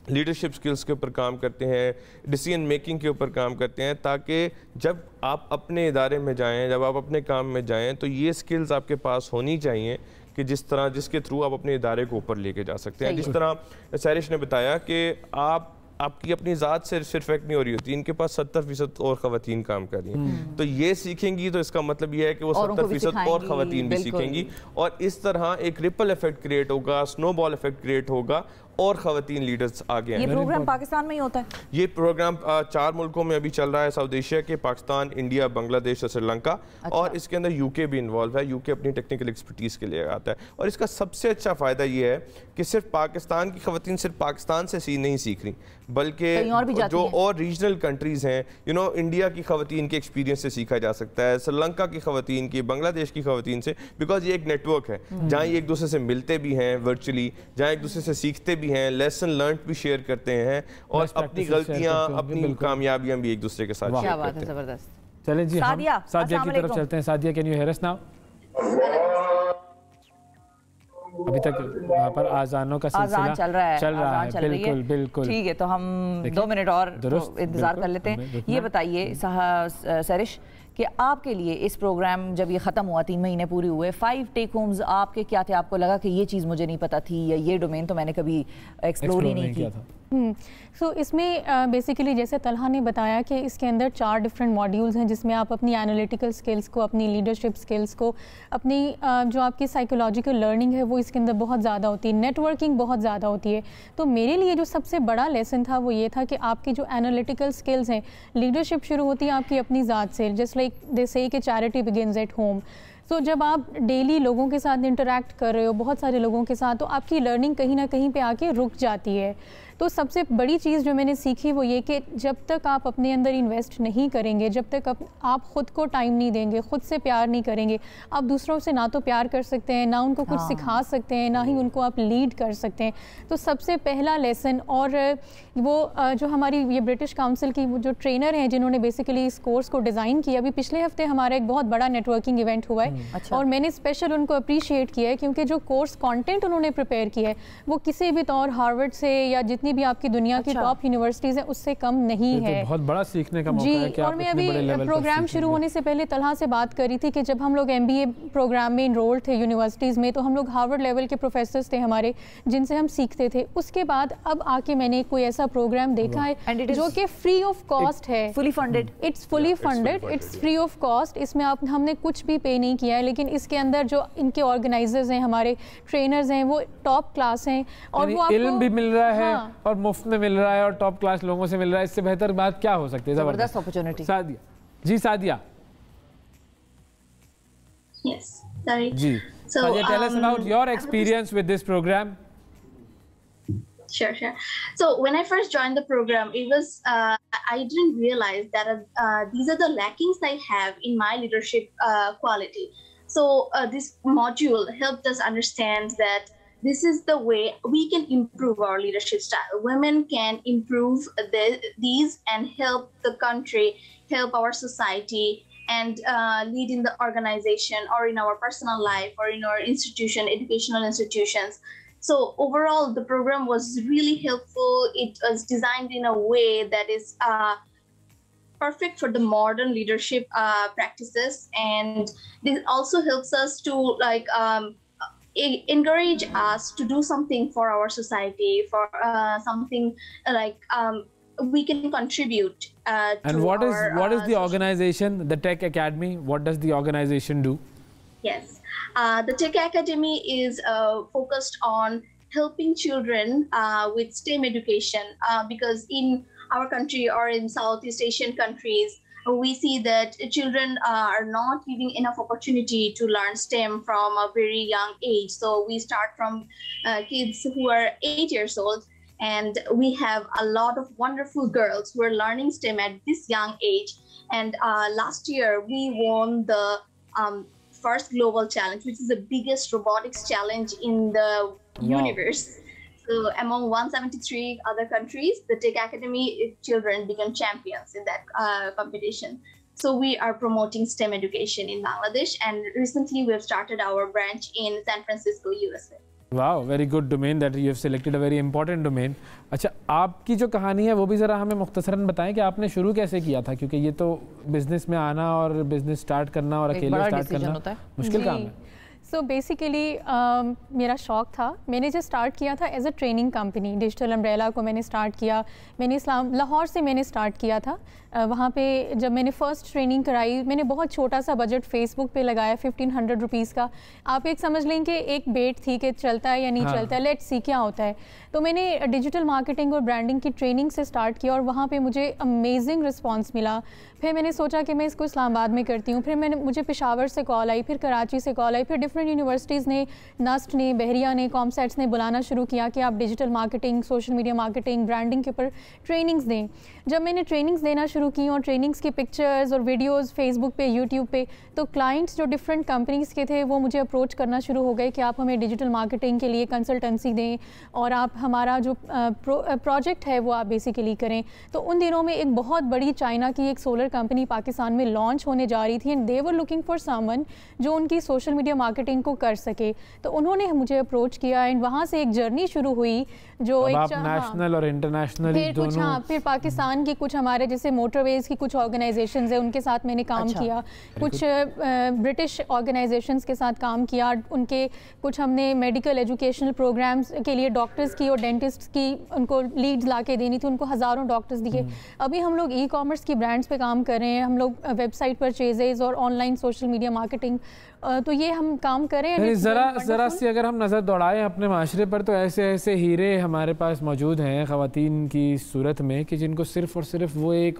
لیڈرشپ سکلز کے اوپر کام کرتے ہیں, ڈیسیژن میکنگ کے اوپر کام کرتے ہیں, تاکہ جب آپ اپنے ادارے میں جائیں, جب آپ اپنے کام میں جائیں تو یہ سکلز آپ کے پاس ہونی چاہیے کہ جس کے تھرو آپ اپنے ادارے کو اوپر لے کے جا سکتے ہیں. جس طرح سیرش نے بتایا کہ آپ کی اپنی ذات سے صرف ایک نہیں ہو رہی ہوتی, ان کے پاس 70% اور خواتین کام کر رہی ہیں, تو یہ سیکھیں گی تو اس کا مطلب یہ ہے کہ وہ 70% اور خواتین بھی سیکھیں گی, اور اس طرح ایک ریپل ایفیکٹ کریٹ ہوگا, سنو بال ایفیکٹ کریٹ ہوگا, اور خواتین لیڈرز آگے ہیں. یہ پروگرام پاکستان میں ہی ہوتا ہے؟ یہ پروگرام 4 ملکوں میں ابھی چل رہا ہے, ساؤتھ ایشیا کے, پاکستان, انڈیا, بنگلہ دیش اور سری لنکا. اور اس کے اندر یو کے بھی انوالو ہے. یو کے اپنی ٹیکنیکل ایکسپرٹیز کے لیے آتا ہے, اور اس کا سب سے اچھا فائدہ یہ ہے کہ صرف پاکستان کی خواتین صرف پاکستان سے نہیں سیکھ رہی, بلکہ جو اور ریجنل کنٹریز ہیں, انڈیا کی خواتین کے ایکسپیرینس سے سیکھا جا سکتا ہے, سری لنکا کی خواتین کی, بنگلہ دیش کی خواتین سے, بیکاز یہ ایک نیٹ ورک ہے جہاں یہ ایک دوسرے سے ملتے بھی ہیں ورچولی, جہاں ایک دوسرے سے سیکھتے بھی ہیں, لیسن لرنڈ بھی شیئر کرتے ہیں, اور اپنی غلطیاں, اپنی کامیابیاں بھی ایک دوسرے کے ساتھ شیئر کرتے ہیں. زبردست. چلیں جی, سعدیہ کی طرف چلتے ہیں. Sadia, can you hear us now? ابھی تک وہاں پر آزانوں کا سلسلہ چل رہا ہے. بالکل بالکل ٹھیک ہے, تو ہم 2 منٹ اور انتظار کر لیتے ہیں. یہ بتائیے سیرش کہ آپ کے لیے اس پروگرام جب یہ ختم ہوا, 3 مہینے پورے ہوئے, 5 ٹیک ہومز آپ کے کیا تھے؟ آپ کو لگا کہ یہ چیز مجھے نہیں پتا تھی, یا یہ ڈومین تو میں نے کبھی ایکسپلور ہی نہیں کی. سو اس میں بیسیکلی جیسے طلحہ نے بتایا کہ اس کے اندر 4 ڈفرینٹ ماڈیولز ہیں جس میں آپ اپنی انالیٹیکل سکلز کو, اپنی لیڈرشپ سکلز کو, اپنی جو آپ کی سائیکولوجیکل لرننگ ہے وہ اس کے اندر بہت زیادہ ہوتی ہے, نیٹ ورکنگ بہت زیادہ ہوتی ہے. تو میرے لیے جو سب سے بڑا لیسن تھا وہ یہ تھا کہ آپ کی جو انالیٹیکل سکلز ہیں, لیڈرشپ شروع ہوتی ہے آپ کی اپنی ذات سے, جسٹ لائک دے سے کہ چیریٹی بگنز ایٹ ہوم. سو جب آپ ڈیلی لوگوں کے ساتھ انٹریکٹ کر رہے ہو, بہت سارے لوگوں کے ساتھ, تو آپ کی لرننگ کہیں نہ کہیں پہ آ کے رک جاتی ہے. تو سب سے بڑی چیز جو میں نے سیکھی وہ یہ کہ جب تک آپ اپنے اندر انویسٹ نہیں کریں گے, جب تک آپ خود کو ٹائم نہیں دیں گے, خود سے پیار نہیں کریں گے, آپ دوسروں سے نہ تو پیار کر سکتے ہیں, نہ ان کو کچھ سکھا سکتے ہیں, نہ ہی ان کو آپ لیڈ کر سکتے ہیں. تو سب سے پہلا لیسن, اور وہ جو ہماری یہ برٹش کاؤنسل کی جو ٹرینر ہیں جنہوں نے بیسیکلی اس کورس کو ڈیزائن کیا, ابھی پچھلے ہفتے ہمارا ایک بہت بڑا نیٹ ورکنگ ایونٹ ہوا ہے, اور میں نے اسپیشل ان کو اپریشیٹ کیا ہے کیونکہ جو کورس کانٹینٹ انہوں نے پریپیئر کیا ہے وہ کسی بھی طور ہارورڈ سے یا جتنی بھی آپ کی دنیا کی ٹاپ یونیورسٹیز ہیں اس سے کم نہیں ہے. بہت بڑا سیکھنے کا موقع ہے. اور میں ابھی پروگرام شروع ہونے سے پہلے طلحہ سے بات کر رہی تھی کہ جب ہم لوگ MBA پروگرام میں انرول تھے یونیورسٹیز میں تو ہم لوگ ہارورڈ لیول کے پروفیسرز تھے ہمارے جن سے ہم سیکھتے تھے. اس کے بعد اب آ کے میں نے کوئی ایسا پروگرام دیکھا ہے جو کہ فری آف کاسٹ ہے, fully funded, it's fully funded, it's free of cost. اس میں ہم نے کچھ بھی پے نہیں کیا ہے, لیکن اس کے اندر جو ان کے آرگنائزرز ہیں, ہمارے ٹرینرز ہیں, وہ ٹاپ کلاس ہیں, اور وہ علم بھی مل رہا ہے اور مفت میں مل رہا ہے اور ٹاپ کلاس لوگوں سے مل رہا ہے. اس سے بہتر بات کیا ہو سکتی ہے؟ زبردست opportunity. Sadia G, Sadia Yes, sorry. G, Sadiya, tell us about your experience with this program. Sure. So when I first joined the program, it was I didn't realize that these are the lackings I have in my leadership quality. So this module helped us understand that this is the way we can improve our leadership style. Women can improve these and help the country, help our society, and lead in the organization or in our personal life or in our institution, educational institutions. So overall, the program was really helpful. It was designed in a way that is perfect for the modern leadership practices, and this also helps us to encourage us to do something for our society, for something like we can contribute. And what is the organization, the Tech Academy? What does the organization do? Yes. The Tech Academy is focused on helping children with STEM education because in our country or in Southeast Asian countries, we see that children are not giving enough opportunity to learn STEM from a very young age. So we start from kids who are 8 years old, and we have a lot of wonderful girls who are learning STEM at this young age. And last year we won the first global challenge, which is the biggest robotics challenge in the universe. So among 173 other countries, the Tech Academy children become champions in that competition. So we are promoting STEM education in Bangladesh, and recently we have started our branch in San Francisco, USA. Wow, very good domain that you have selected, a very important domain. اچھا, آپ کی جو کہانی ہے وہ بھی ذرا ہمیں مختصراً بتائیں کہ آپ نے شروع کیسے کیا تھا, کیونکہ یہ تو بزنس میں آنا اور بزنس سٹارٹ کرنا اور اکیلے سٹارٹ کرنا مشکل کام ہے. سو بیسیکلی میرا شوق تھا. میں نے جو اسٹارٹ کیا تھا as a training company, digital umbrella کو میں نے اسٹارٹ کیا. میں نے لاہور سے میں نے اسٹارٹ کیا تھا. وہاں پہ جب میں نے فرسٹ ٹریننگ کرائی, میں نے بہت چھوٹا سا بجٹ فیس بک پہ لگایا 1500 روپیز کا. آپ ایک سمجھ لیں کہ ایک بیٹ تھی کہ چلتا ہے یا نہیں چلتا ہے, لیٹ سی کیا ہوتا ہے. تو میں نے ڈیجیٹل مارکیٹنگ اور برانڈنگ کی ٹریننگ سے اسٹارٹ کیا اور وہاں پہ مجھے امیزنگ رسپانس ملا. پھر میں نے سوچا کہ میں اس کو اسلام آباد میں کرتی ہوں. پھر مجھے پشاور سے کال آئی, پھر کراچی سے کال آئی, پھر ڈفرینٹ یونیورسٹیز نے, نسٹ نے, بحریہ نے, کامسیٹس نے بلانا شروع کیا کہ آپ digital marketing, social media marketing, branding کے اوپر ٹریننگز دیں. جب میں نے ٹریننگز دینا شروع کی اور ٹریننگز کی پکچرز اور ویڈیوز فیس بک پہ, یوٹیوب پہ, تو کلائنٹس جو ڈفرینٹ کمپنیز کے تھے وہ مجھے اپروچ کرنا شروع ہو گئے کہ آپ ہمیں ڈیجیٹل مارکیٹنگ کے لیے کنسلٹنسی دیں اور آپ ہمارا جو پروجیکٹ ہے وہ آپ بیسیکلی کریں. تو ان دنوں میں ایک بہت بڑی چائنا کی ایک سولر کمپنی پاکستان میں لانچ ہونے جا رہی تھی, and they were looking for some one جو ان کی سوشل میڈیا مارکیٹنگ کو کر سکے. تو انہوں نے مجھے اپروچ کیا اینڈ وہاں سے ایک جرنی شروع ہوئی جو ایک نیشنل اور انٹرنیشنل دونوں. پھر پاکستان کی کچھ ہمارے جیسے موٹر ویز کی کچھ آرگنائزیشنز ہیں ان کے ساتھ میں نے کام کیا, کچھ برٹش آرگنائزیشنز کے ساتھ کام کیا. ان کے کچھ ہم نے میڈیکل ایجوکیشنل پروگرامز کے لیے ڈاکٹرز کی اور ڈینٹسٹ کی ان کو لیڈز لا کے دینی تھی, ان کو ہزاروں ڈاکٹرز دیے. ابھی ہم لوگ ای کامرس کی برانڈز پہ کام کر رہے ہیں, ہم لوگ ویب سائٹ پرچیزز اور on line social media marketing, تو یہ ہم کام کریں. ذرا سی اگر ہم نظر دوڑائیں اپنے معاشرے پر تو ایسے ایسے ہیرے ہمارے پاس موجود ہیں خواتین کی صورت میں کہ جن کو صرف اور صرف وہ ایک